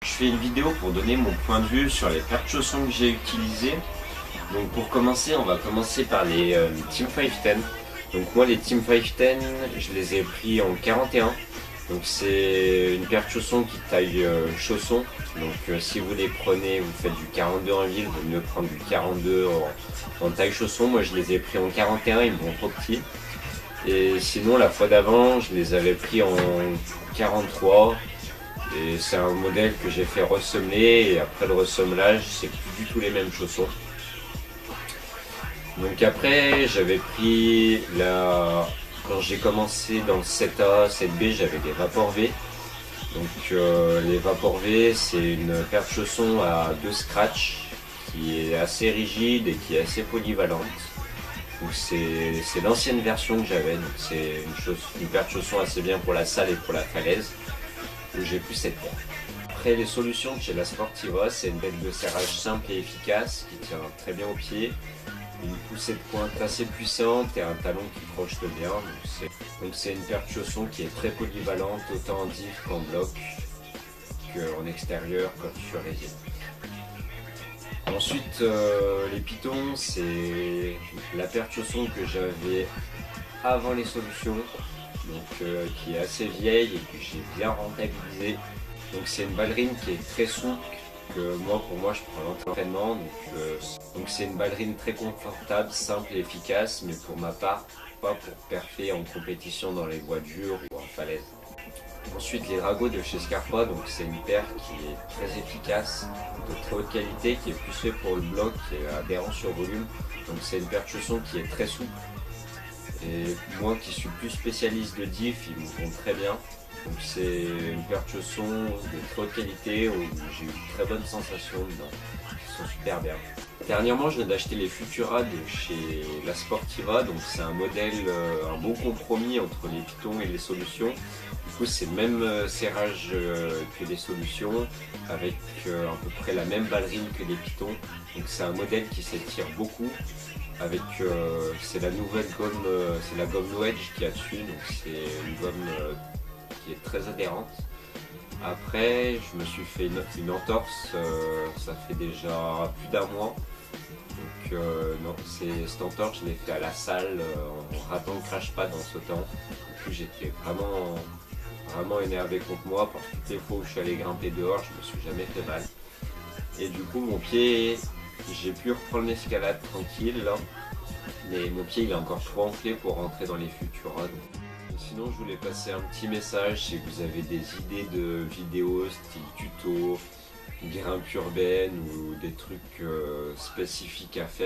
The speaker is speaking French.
Je fais une vidéo pour donner mon point de vue sur les paires de chaussons que j'ai utilisées. Donc pour commencer, on va commencer par les Team 510. Donc moi les Team 510, je les ai pris en 41. Donc c'est une paire de chaussons qui taille chausson. Donc si vous les prenez, vous faites du 42 en ville, vaut mieux prendre du 42 en taille chausson. Moi je les ai pris en 41, ils me vont trop petits. Et sinon la fois d'avant, je les avais pris en 43. Et c'est un modèle que j'ai fait ressemeler, et après le ressemelage, c'est plus du tout les mêmes chaussons. Donc après, j'avais pris quand j'ai commencé dans le 7A, 7B, j'avais des Vapor V. Donc les Vapor V, c'est une paire de chaussons à 2 scratch qui est assez rigide et qui est assez polyvalente. Donc c'est l'ancienne version que j'avais, donc c'est une paire de chaussons assez bien pour la salle et pour la falaise, où j'ai plus cette paire. Après les solutions de chez la Sportiva, c'est une bête de serrage simple et efficace qui tient très bien au pied, une poussée de pointe assez puissante et un talon qui projette bien. Donc c'est une paire de chaussons qui est très polyvalente, autant en diff qu'en bloc, qu'en extérieur comme sur résine. Ensuite les pitons, c'est la paire de chaussons que j'avais avant les solutions, donc qui est assez vieille et que j'ai bien rentabilisé. Donc c'est une ballerine qui est très souple, que pour moi je prends l'entraînement. Donc c'est une ballerine très confortable, simple et efficace, mais pour ma part, pas pour perfer en compétition dans les voies dures ou en falaise. Ensuite les Drago de chez Scarpa, donc c'est une paire qui est très efficace, de très haute qualité, qui est plus fait pour le bloc, qui est adhérent sur volume. Donc c'est une paire de chaussons qui est très souple. Et moi qui suis plus spécialiste de diff, ils me vont très bien. Donc c'est une paire de chaussons de très haute qualité où j'ai eu de très bonnes sensations dedans. Ils sont super bien. Dernièrement, je viens d'acheter les Futura de chez la Sportiva. Donc c'est un modèle, un bon compromis entre les pitons et les solutions. Du coup c'est le même serrage que les solutions, avec à peu près la même ballerine que les pitons. Donc c'est un modèle qui s'étire beaucoup. C'est la nouvelle gomme, c'est la gomme Wedge qu'il y a dessus, donc c'est une gomme qui est très adhérente. Après, je me suis fait une entorse, ça fait déjà plus d'un mois. Donc non, cette entorse, je l'ai fait à la salle en ratant le crash pad en sautant. Du coup, j'étais vraiment énervé contre moi, parce que toutes les fois où je suis allé grimper dehors, je me suis jamais fait mal. Et du coup, mon pied, j'ai pu reprendre l'escalade tranquille là, mais mon pied il est encore trop enflé pour rentrer dans les Futura. Sinon je voulais passer un petit message, si vous avez des idées de vidéos style tuto, grimpe urbaine ou des trucs spécifiques à faire.